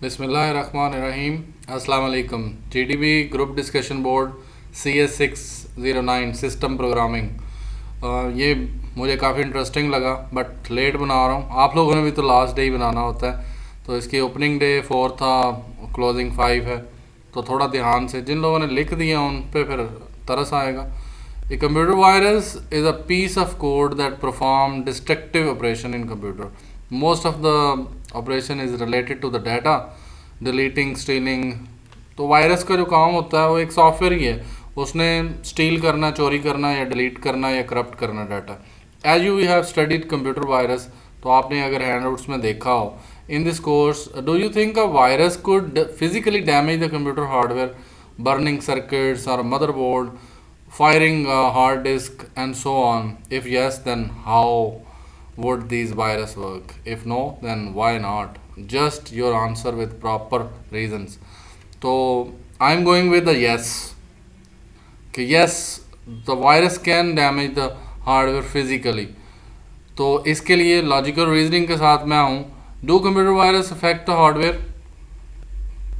बिस्मिल्लाहिर्रहमानिर्रहीम। अस्सलाम वालेकुम। GDB group discussion board CS609 system programming. ये मुझे काफ़ी इंटरेस्टिंग लगा बट लेट बना रहा हूँ। आप लोगों ने भी तो लास्ट डे ही बनाना होता है, तो इसकी ओपनिंग डे 4 था, क्लोजिंग 5 है। तो थोड़ा ध्यान से जिन लोगों ने लिख दिया उन पे फिर तरस आएगा। A computer virus is a piece of code that perform destructive operation in computer. Most of the operation is related to the data, deleting, stealing. तो वायरस का जो काम होता है वो एक सॉफ्टवेयर ही है, उसने स्टील करना, चोरी करना या डिलीट करना या करप्ट करना data. As you have studied computer virus, तो आपने अगर हैंडआउट्स में देखा हो in this course, do you think a virus could physically damage the computer hardware, burning circuits or motherboard, firing a hard disk, and so on? If yes, then how would these viruses work? If no, then why not? Just your answer with proper reasons. So I'm going with the yes. कि yes, the virus can damage the hardware physically. तो इसके लिए logical reasoning के साथ मैं आऊँ। Do computer virus affect the hardware?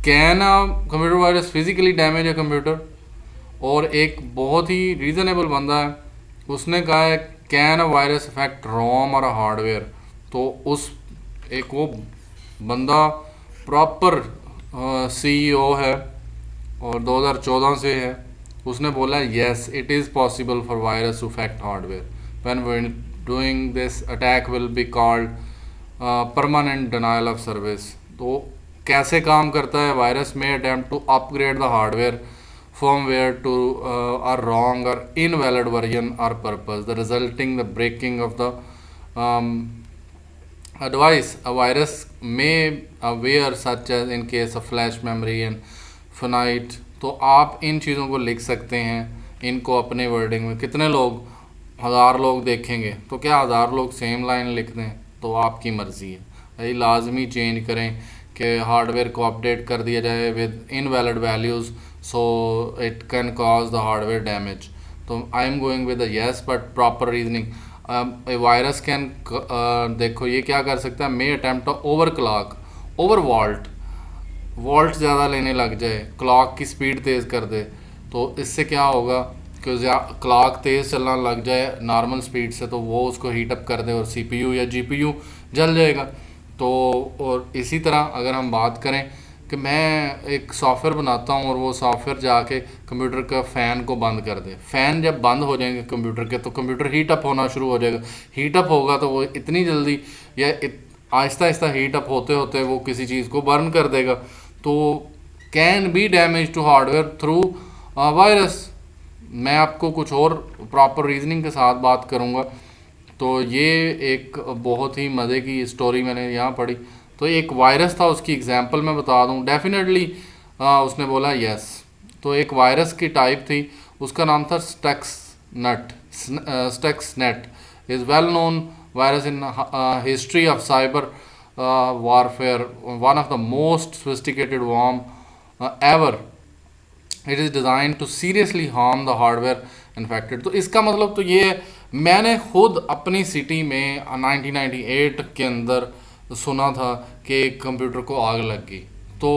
Can a computer virus physically damage a computer? और एक बहुत ही रीज़नेबल बंदा है, उसने कहा है कैन अ वायरस अफेक्ट रोम और हार्डवेयर। तो उस एक वो बंदा प्रॉपर CEO है और 2014 से है, उसने बोला yes it is possible for virus to affect hardware when doing this attack will be called permanent denial of service. तो कैसे काम करता है? वायरस में attempt to upgrade the hardware firmware to a wrong or invalid version or purpose, the resulting the breaking of the um, device. A virus may aware such as in case of flash memory and finite. तो आप इन चीज़ों को लिख सकते हैं, इनको अपने wording में। कितने लोग, 1000 लोग देखेंगे तो क्या 1000 लोग सेम लाइन लिख दें? तो आपकी मर्ज़ी है। यही लाजमी चेंज करें कि हार्डवेयर को अपडेट कर दिया जाए with invalid values, so it can cause the hardware damage. तो I am going with yes but proper reasoning. Virus can देखो ये क्या कर सकता है, may attempt overclock, overvolt ज़्यादा लेने लग जाए, क्लॉक की स्पीड तेज़ कर दे। तो इससे क्या होगा कि क्लॉक तेज़ चलना लग जाए नॉर्मल स्पीड से, तो वो उसको हीट अप कर दे और CPU या GPU जल जाएगा। तो और इसी तरह अगर हम बात करें कि मैं एक सॉफ्टवेयर बनाता हूँ और वो सॉफ्टवेयर जाके कंप्यूटर का फ़ैन को बंद कर दे, फ़ैन जब बंद हो जाएंगे कंप्यूटर के तो कंप्यूटर हीट अप होना शुरू हो जाएगा। हीट अप होगा तो वो इतनी जल्दी या आहिस्ता आहिस्ता हीट अप होते होते वो किसी चीज़ को बर्न कर देगा। तो can be damage to hardware through virus. मैं आपको कुछ और प्रॉपर रीजनिंग के साथ बात करूँगा। तो ये एक बहुत ही मज़े की स्टोरी मैंने यहाँ पढ़ी। तो एक वायरस था, उसकी एग्जांपल मैं बता दूं। डेफिनेटली उसने बोला यस। तो एक वायरस की टाइप थी, उसका नाम था Stuxnet is well known virus in history of cyber warfare, one of the most sophisticated worm ever. It is design to seriously harm the hardware infected. तो इसका मतलब तो ये है, मैंने खुद अपनी सिटी में 1998 के अंदर सुना था कि कंप्यूटर को आग लग गई। तो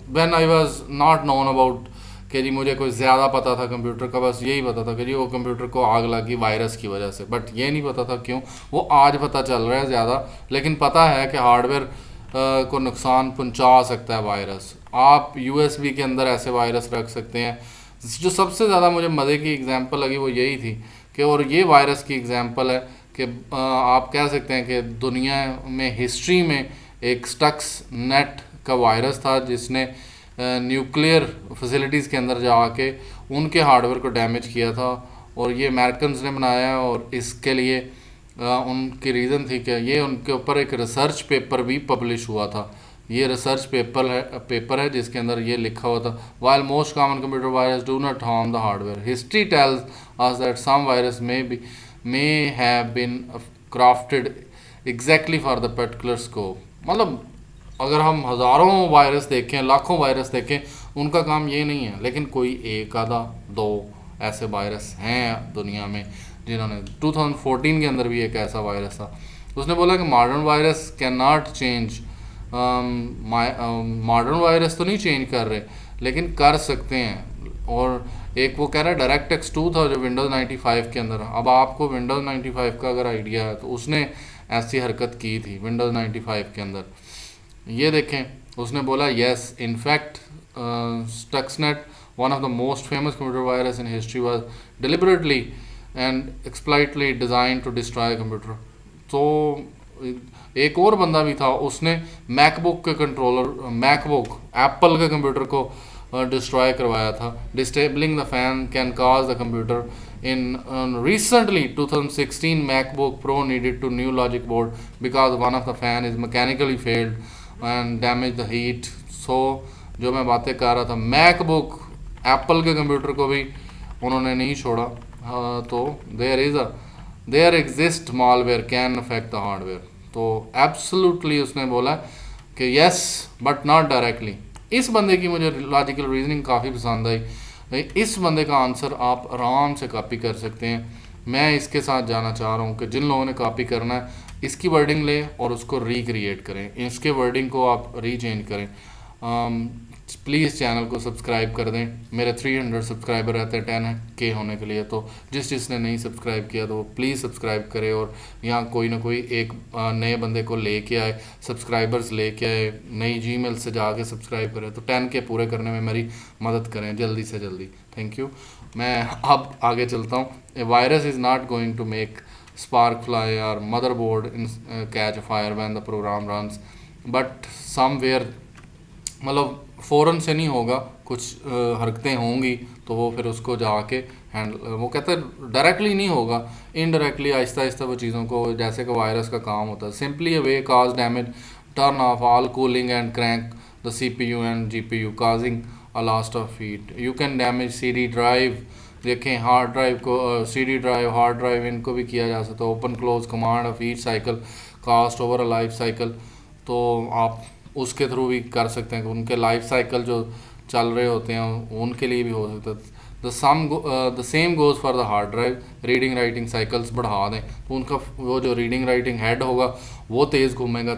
when I was not known about कि जी मुझे कोई ज़्यादा पता था कंप्यूटर का, बस यही पता था कि जी वो कंप्यूटर को आग लगी वायरस की वजह से, बट ये नहीं पता था क्यों। वो आज पता चल रहा है ज़्यादा, लेकिन पता है कि हार्डवेयर को नुकसान पहुंचा सकता है वायरस। आप USB के अंदर ऐसे वायरस रख सकते हैं। जो सबसे ज़्यादा मुझे मज़े की एग्जांपल लगी वो यही थी कि, और ये वायरस की एग्जांपल है कि आप कह सकते हैं कि दुनिया में हिस्ट्री में एक स्टक्सनेट का वायरस था जिसने न्यूक्लियर फैसिलिटीज़ के अंदर जाके उनके हार्डवेयर को डैमेज किया था। और ये अमेरिकन्स ने बनाया और इसके लिए उनकी रीज़न थी कि ये उनके ऊपर एक रिसर्च पेपर भी पब्लिश हुआ था। ये रिसर्च पेपर है जिसके अंदर ये लिखा हुआ था, while most common computer virus do not harm the hardware, history tells us that some virus may have been crafted exactly for the particular scope. मतलब अगर हम हज़ारों वायरस देखें, लाखों वायरस देखें, उनका काम ये नहीं है, लेकिन कोई एक आधा दो ऐसे वायरस हैं दुनिया में जिन्होंने 2014 के अंदर भी एक ऐसा वायरस था। उसने बोला कि modern virus can not change modern virus तो नहीं चेंज कर रहे, लेकिन कर सकते हैं। और एक वो कह रहा है डायरेक्ट एक्स 2 था जो विंडोज़ 95 के अंदर। अब आपको विंडोज़ 95 का अगर आइडिया है तो उसने ऐसी हरकत की थी विंडोज़ 95 के अंदर। ये देखें, उसने बोला yes in fact Stuxnet one of the most famous computer virus in history was deliberately and explicitly design to destroy computer. तो एक और बंदा भी था, उसने मैकबुक के कंट्रोलर, मैकबुक एप्पल के कंप्यूटर को डिस्ट्रॉय करवाया था। Disabling the fan can cause the computer in recently 2016 MacBook Pro needed to new logic board because one of the fan is mechanically failed and damaged the heat। so जो मैं बातें कर रहा था, MacBook Apple के computer को भी उन्होंने नहीं छोड़ा। तो there exist malware can affect the hardware. तो एब्सोल्युटली उसने बोला कि यस बट नॉट डायरेक्टली। इस बंदे की मुझे लॉजिकल रीजनिंग काफ़ी पसंद आई। इस बंदे का आंसर आप आराम से कॉपी कर सकते हैं। मैं इसके साथ जाना चाह रहा हूँ कि जिन लोगों ने कॉपी करना है, इसकी वर्डिंग लें और उसको रिक्रिएट करें, इसके वर्डिंग को आप रीचेंज करें। प्लीज़ चैनल को सब्सक्राइब कर दें। मेरे 300 सब्सक्राइबर रहते हैं 10K होने के लिए, तो जिसने नहीं सब्सक्राइब किया तो वो प्लीज़ सब्सक्राइब करे और यहाँ कोई ना कोई एक नए बंदे को लेके आए, सब्सक्राइबर्स लेके आए, नई जीमेल से जाके सब्सक्राइब करें। तो 10K पूरे करने में मेरी मदद करें जल्दी से जल्दी। Thank you. मैं अब आगे चलता हूँ। A virus is not going to make spark fly or motherboard in catch fire when the program runs, but somewhere, मतलब फ़ौरन से नहीं होगा, कुछ हरकतें होंगी तो वो फिर उसको जाके हैंडल, वो कहते हैं डायरेक्टली नहीं होगा, इनडायरेक्टली आहिस्ता आहिस्ता वो चीज़ों को, जैसे कि वायरस का काम होता है। Simply a way cause damage, turn off all cooling and crank the CPU and GPU causing a loss of heat. You can damage CD drive. देखें हार्ड ड्राइव को, CD ड्राइव, हार्ड ड्राइव, इनको भी किया जा सकता है। Open close command of each cycle cost over a life cycle. तो आप उसके थ्रू भी कर सकते हैं कि उनके लाइफ साइकिल जो चल रहे होते हैं उनके लिए भी हो सकता है। The same goes for the hard drive. Reading writing cycles बढ़ा दें तो उनका वो जो रीडिंग राइटिंग हेड होगा वो तेज़ घूमेगा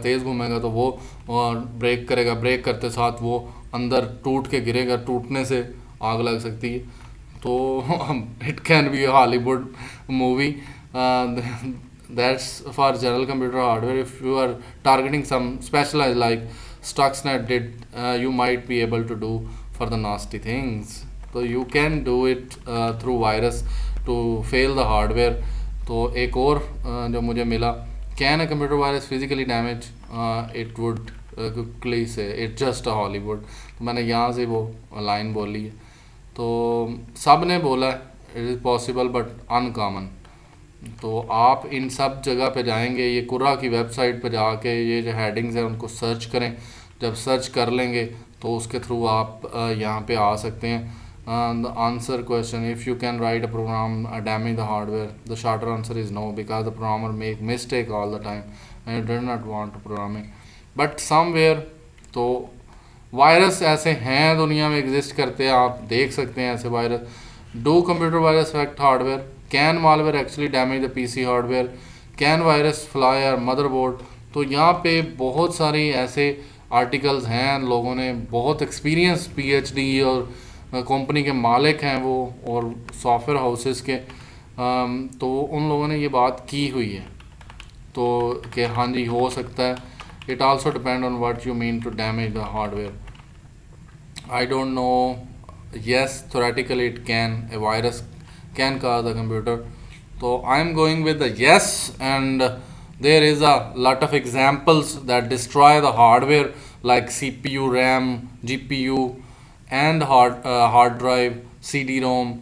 तो वो ब्रेक करेगा, ब्रेक करते साथ वो अंदर टूट के गिरेगा, टूटने से आग लग सकती है। तो it can be Hollywood movie. That's for general computer hardware. If you are targeting some specialized like Stuxnet did, you might be able to do for the nasty things. So you can do it through virus to fail the hardware. तो एक और जो मुझे मिला, can a computer virus physically damage? It would quickly say it's just a Hollywood। तो मैंने यहाँ से वो लाइन बोली है। तो सब ने बोला it is possible but uncommon। तो आप इन सब जगह पे जाएंगे, ये कुर्रा की वेबसाइट पे जाके ये जो हेडिंग्स हैं उनको सर्च करें। जब सर्च कर लेंगे तो उसके थ्रू आप यहाँ पे आ सकते हैं। The answer question, if you can write a program damage the hardware, the shorter answer is no because the programmer make mistake all the time and you do not want to programming but somewhere. तो वायरस ऐसे हैं, दुनिया में exist करते हैं, आप देख सकते हैं ऐसे virus. Do computer virus affect hardware? Can malware actually damage the PC hardware? Can virus fly or motherboard? तो यहाँ पे बहुत सारी ऐसे आर्टिकल्स हैं, लोगों ने बहुत एक्सपीरियंस PhD और कंपनी के मालिक हैं वो, और सॉफ्टवेयर हाउसेस के, तो उन लोगों ने ये बात की हुई है। तो कि हाँ जी हो सकता है। It also depend on what you mean to damage the hardware. I don't know. Yes, theoretically it can, a virus can cause the computer. So I am going with the yes, and there is a lot of examples that destroy the hardware like CPU, RAM, GPU and hard drive, CD-ROM।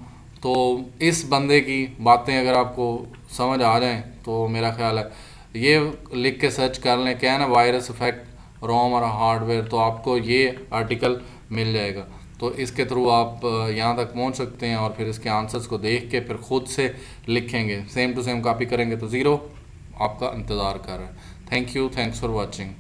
तो इस बंदे की बातें अगर आपको समझ आ जाएं तो मेरा ख्याल है ये लिख के सर्च कर लें, कैन अ वायरस अफेक्ट रोम और हार्डवेयर, तो आपको ये आर्टिकल मिल जाएगा। तो इसके थ्रू आप यहाँ तक पहुँच सकते हैं और फिर इसके आंसर्स को देख के फिर ख़ुद से लिखेंगे, सेम टू सेम कॉपी करेंगे तो ज़ीरो आपका इंतज़ार कर रहा है। Thank you, thanks for watching.